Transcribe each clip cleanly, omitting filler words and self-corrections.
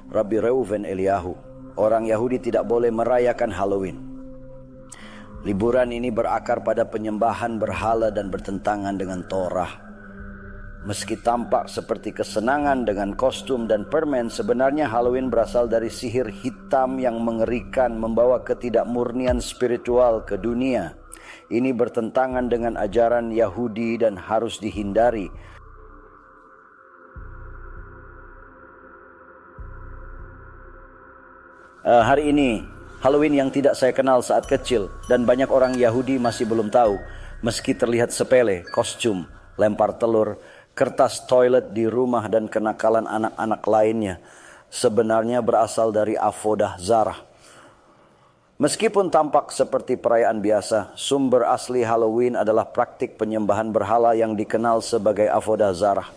Rabbi Reuven Eliyahu, orang Yahudi tidak boleh merayakan Halloween. Liburan ini berakar pada penyembahan berhala dan bertentangan dengan Torah. Meski tampak seperti kesenangan dengan kostum dan permen, sebenarnya Halloween berasal dari sihir hitam yang mengerikan, membawa ketidakmurnian spiritual ke dunia. Ini bertentangan dengan ajaran Yahudi dan harus dihindari. Hari ini, Halloween yang tidak saya kenal saat kecil dan banyak orang Yahudi masih belum tahu, meski terlihat sepele, kostum, lempar telur, kertas toilet di rumah dan kenakalan anak-anak lainnya sebenarnya berasal dari Avodah Zarah. Meskipun tampak seperti perayaan biasa, sumber asli Halloween adalah praktik penyembahan berhala yang dikenal sebagai Avodah Zarah.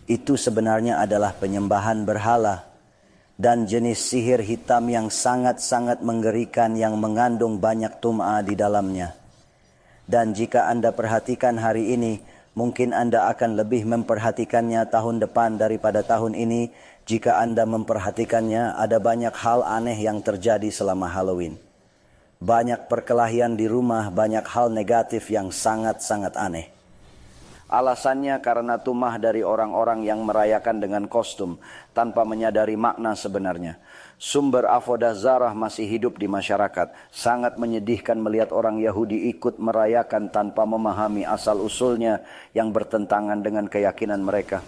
Itu sebenarnya adalah penyembahan berhala dan jenis sihir hitam yang sangat-sangat mengerikan yang mengandung banyak tum'ah di dalamnya. Dan jika Anda perhatikan hari ini, mungkin Anda akan lebih memperhatikannya tahun depan daripada tahun ini. Jika Anda memperhatikannya, ada banyak hal aneh yang terjadi selama Halloween. Banyak perkelahian di rumah, banyak hal negatif yang sangat-sangat aneh. Alasannya karena tumah dari orang-orang yang merayakan dengan kostum tanpa menyadari makna sebenarnya. Sumber Avodah Zarah masih hidup di masyarakat. Sangat menyedihkan melihat orang Yahudi ikut merayakan tanpa memahami asal-usulnya yang bertentangan dengan keyakinan mereka.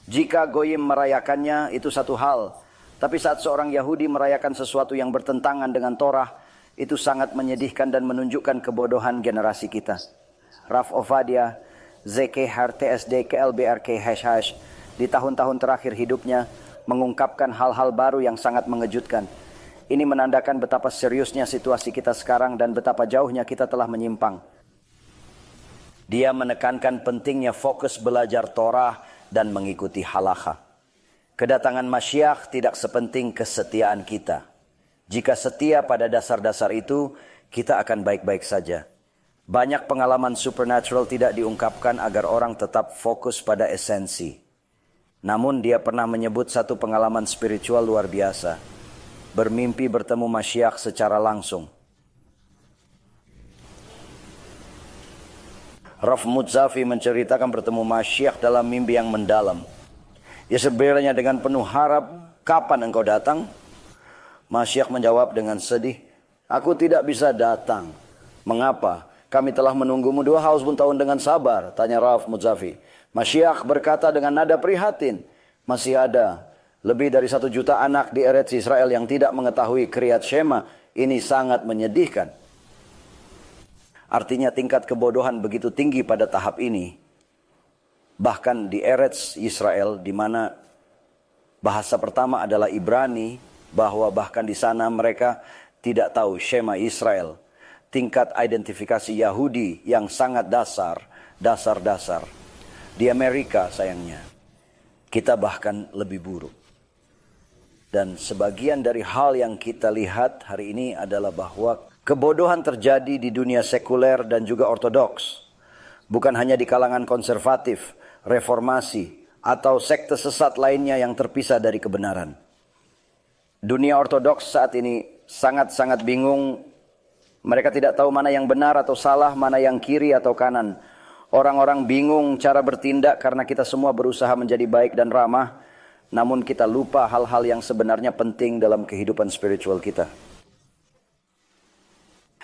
Jika Goyim merayakannya, itu satu hal. Tapi saat seorang Yahudi merayakan sesuatu yang bertentangan dengan Torah, itu sangat menyedihkan dan menunjukkan kebodohan generasi kita. Raf Ovadia, ZKH TSD KLBRK ## di tahun-tahun terakhir hidupnya mengungkapkan hal-hal baru yang sangat mengejutkan. Ini menandakan betapa seriusnya situasi kita sekarang dan betapa jauhnya kita telah menyimpang. Dia menekankan pentingnya fokus belajar Torah dan mengikuti halakha. Kedatangan Masyiach tidak sepenting kesetiaan kita. Jika setia pada dasar-dasar itu, kita akan baik-baik saja. Banyak pengalaman supernatural tidak diungkapkan agar orang tetap fokus pada esensi. Namun dia pernah menyebut satu pengalaman spiritual luar biasa. Bermimpi bertemu Masyiach secara langsung. Raf Mutzafi menceritakan bertemu Masyiach dalam mimpi yang mendalam. Dia sebenarnya dengan penuh harap, kapan engkau datang? Masyiach menjawab dengan sedih, aku tidak bisa datang. Mengapa? Kami telah menunggumu 2 tahun dengan sabar, tanya Raf Mutzafi. Masyiach berkata dengan nada prihatin, masih ada lebih dari 1 juta anak di Eretz Israel yang tidak mengetahui Kriyat Shema. Ini sangat menyedihkan. Artinya tingkat kebodohan begitu tinggi pada tahap ini. Bahkan di Eretz Israel, di mana bahasa pertama adalah Ibrani, bahwa bahkan di sana mereka tidak tahu Shema Israel. Tingkat identifikasi Yahudi yang sangat dasar. Di Amerika sayangnya, kita bahkan lebih buruk. Dan sebagian dari hal yang kita lihat hari ini adalah bahwa kebodohan terjadi di dunia sekuler dan juga ortodoks. Bukan hanya di kalangan konservatif, reformasi, atau sekte sesat lainnya yang terpisah dari kebenaran. Dunia ortodoks saat ini sangat-sangat bingung. Mereka tidak tahu mana yang benar atau salah, mana yang kiri atau kanan. Orang-orang bingung cara bertindak karena kita semua berusaha menjadi baik dan ramah. Namun kita lupa hal-hal yang sebenarnya penting dalam kehidupan spiritual kita.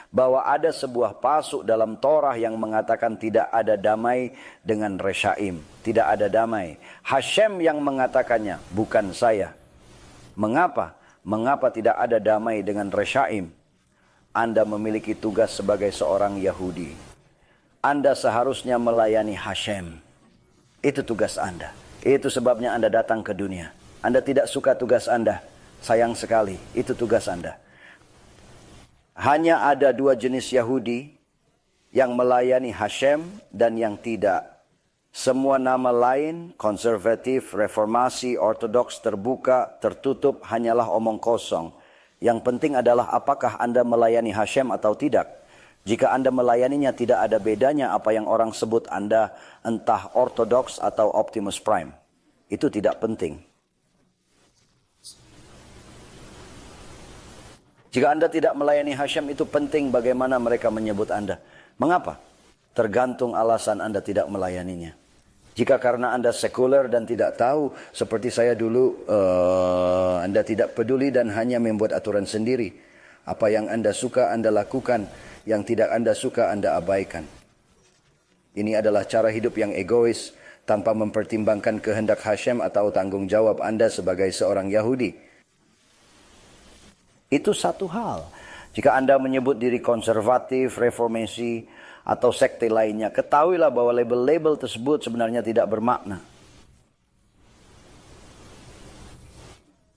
Bahwa ada sebuah pasuk dalam Torah yang mengatakan tidak ada damai dengan Reshaim. Tidak ada damai. Hashem yang mengatakannya, bukan saya. Mengapa? Mengapa tidak ada damai dengan Reshaim? Anda memiliki tugas sebagai seorang Yahudi. Anda seharusnya melayani Hashem. Itu tugas Anda. Itu sebabnya Anda datang ke dunia. Anda tidak suka tugas Anda. Sayang sekali, itu tugas Anda. Hanya ada 2 jenis Yahudi yang melayani Hashem dan yang tidak. Semua nama lain, konservatif, reformasi, ortodoks, terbuka, tertutup, hanyalah omong kosong. Yang penting adalah apakah Anda melayani Hashem atau tidak. Jika Anda melayaninya tidak ada bedanya apa yang orang sebut Anda entah ortodoks atau Optimus Prime. Itu tidak penting. Jika Anda tidak melayani Hashem, itu penting bagaimana mereka menyebut Anda. Mengapa? Tergantung alasan Anda tidak melayaninya. Jika karena Anda sekuler dan tidak tahu, seperti saya dulu, Anda tidak peduli dan hanya membuat aturan sendiri. Apa yang Anda suka, Anda lakukan. Yang tidak Anda suka, Anda abaikan. Ini adalah cara hidup yang egois, tanpa mempertimbangkan kehendak Hashem atau tanggung jawab Anda sebagai seorang Yahudi. Itu satu hal. Jika Anda menyebut diri konservatif, reformasi, atau sekte lainnya, ketahuilah bahwa label-label tersebut sebenarnya tidak bermakna.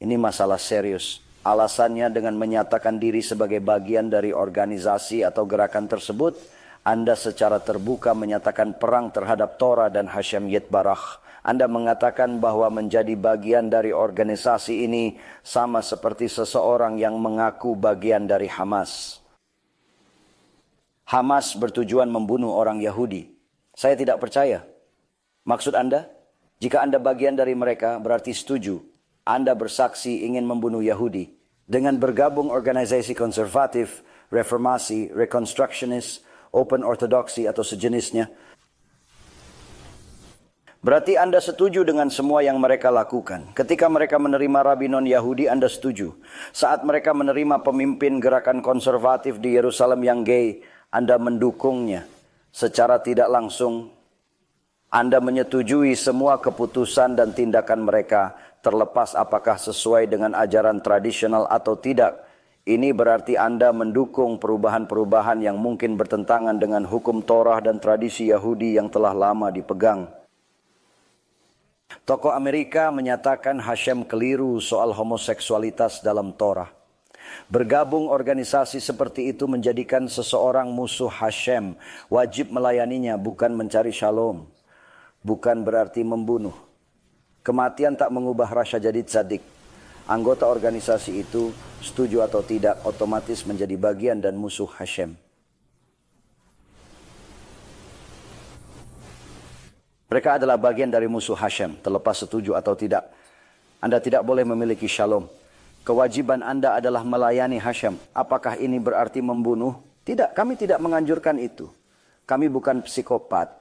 Ini masalah serius. Alasannya dengan menyatakan diri sebagai bagian dari organisasi atau gerakan tersebut, Anda secara terbuka menyatakan perang terhadap Torah dan Hashem Yitbarach. Anda mengatakan bahwa menjadi bagian dari organisasi ini sama seperti seseorang yang mengaku bagian dari Hamas. Hamas bertujuan membunuh orang Yahudi. Saya tidak percaya. Maksud Anda? Jika Anda bagian dari mereka, berarti setuju. Anda bersaksi ingin membunuh Yahudi. Dengan bergabung organisasi konservatif, reformasi, reconstructionist, open orthodoxy atau sejenisnya, berarti Anda setuju dengan semua yang mereka lakukan. Ketika mereka menerima rabi non-Yahudi, Anda setuju. Saat mereka menerima pemimpin gerakan konservatif di Yerusalem yang gay, Anda mendukungnya. Secara tidak langsung, Anda menyetujui semua keputusan dan tindakan mereka, terlepas apakah sesuai dengan ajaran tradisional atau tidak. Ini berarti Anda mendukung perubahan-perubahan yang mungkin bertentangan dengan hukum Torah dan tradisi Yahudi yang telah lama dipegang. Tokoh Amerika menyatakan Hashem keliru soal homoseksualitas dalam Torah. Bergabung organisasi seperti itu menjadikan seseorang musuh Hashem. Wajib melayaninya, bukan mencari shalom. Bukan berarti membunuh. Kematian tak mengubah rasa jadi tzadik. Anggota organisasi itu, setuju atau tidak, otomatis menjadi bagian dan musuh Hashem. Mereka adalah bagian dari musuh Hashem, terlepas setuju atau tidak. Anda tidak boleh memiliki shalom. Kewajiban Anda adalah melayani Hashem. Apakah ini berarti membunuh? Tidak, kami tidak menganjurkan itu. Kami bukan psikopat.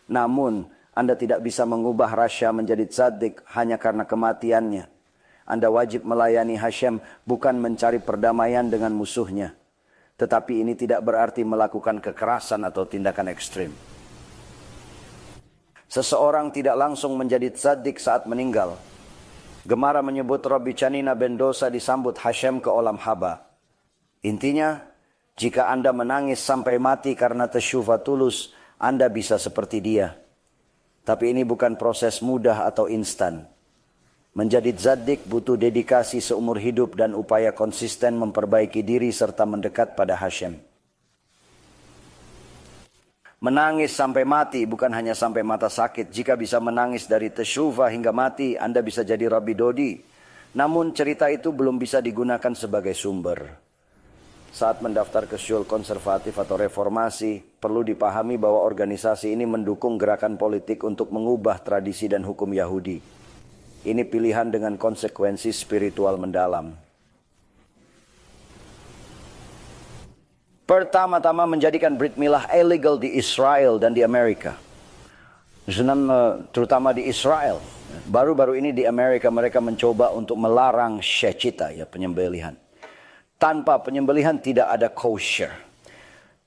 Namun, Anda tidak bisa mengubah rasa menjadi tzadik hanya karena kematiannya. Anda wajib melayani Hashem, bukan mencari perdamaian dengan musuhnya. Tetapi ini tidak berarti melakukan kekerasan atau tindakan ekstrim. Seseorang tidak langsung menjadi tzadik saat meninggal. Gemara menyebut Rabbi Chanina ben Dosa disambut Hashem ke olam haba. Intinya, jika Anda menangis sampai mati karena tesyufa tulus, Anda bisa seperti dia. Tapi ini bukan proses mudah atau instan. Menjadi tzadik butuh dedikasi seumur hidup dan upaya konsisten memperbaiki diri serta mendekat pada Hashem. Menangis sampai mati bukan hanya sampai mata sakit. Jika bisa menangis dari tesyufa hingga mati, Anda bisa jadi Rabbi Dodi. Namun cerita itu belum bisa digunakan sebagai sumber. Saat mendaftar ke syul konservatif atau reformasi, perlu dipahami bahwa organisasi ini mendukung gerakan politik untuk mengubah tradisi dan hukum Yahudi. Ini pilihan dengan konsekuensi spiritual mendalam. Pertama-tama menjadikan Brit Milah illegal di Israel dan di Amerika. Terutama di Israel. Baru-baru ini di Amerika mereka mencoba untuk melarang shechita, ya, penyembelihan. Tanpa penyembelihan tidak ada kosher.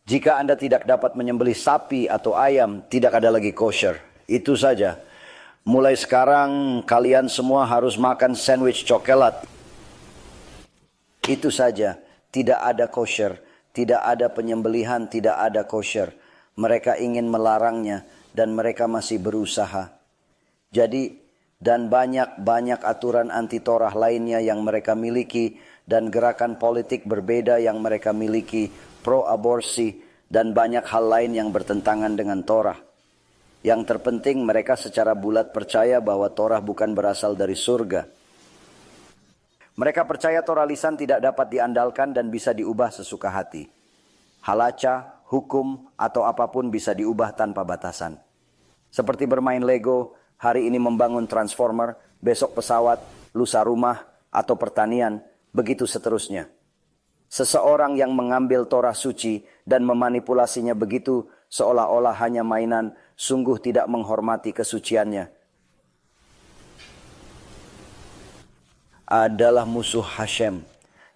Jika Anda tidak dapat menyembelih sapi atau ayam, tidak ada lagi kosher. Itu saja. Mulai sekarang kalian semua harus makan sandwich coklat. Itu saja. Tidak ada kosher. Tidak ada penyembelihan, tidak ada kosher. Mereka ingin melarangnya dan mereka masih berusaha. Jadi, dan banyak aturan anti Torah lainnya yang mereka miliki dan gerakan politik berbeda yang mereka miliki, pro-aborsi dan banyak hal lain yang bertentangan dengan Torah. Yang terpenting mereka secara bulat percaya bahwa Torah bukan berasal dari surga. Mereka percaya Torah lisan tidak dapat diandalkan dan bisa diubah sesuka hati. Halacha, hukum, atau apapun bisa diubah tanpa batasan. Seperti bermain Lego, hari ini membangun transformer, besok pesawat, lusa rumah, atau pertanian, begitu seterusnya. Seseorang yang mengambil Torah suci dan memanipulasinya begitu seolah-olah hanya mainan, sungguh tidak menghormati kesuciannya. Adalah musuh Hashem.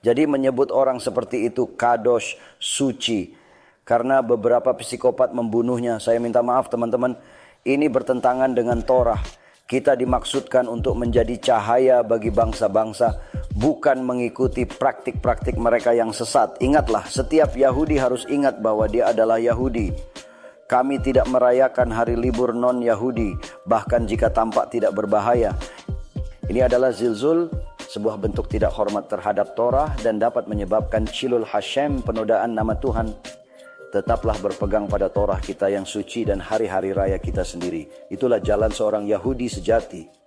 Jadi menyebut orang seperti itu kadosh, suci. Karena beberapa psikopat membunuhnya. Saya minta maaf teman-teman, ini bertentangan dengan Torah. Kita dimaksudkan untuk menjadi cahaya bagi bangsa-bangsa, bukan mengikuti praktik-praktik mereka yang sesat. Ingatlah, setiap Yahudi harus ingat bahwa dia adalah Yahudi. Kami tidak merayakan hari libur non-Yahudi, bahkan jika tampak tidak berbahaya. Ini adalah zilzul, sebuah bentuk tidak hormat terhadap Torah dan dapat menyebabkan Chilul Hashem, penodaan nama Tuhan. Tetaplah berpegang pada Torah kita yang suci dan hari-hari raya kita sendiri. Itulah jalan seorang Yahudi sejati.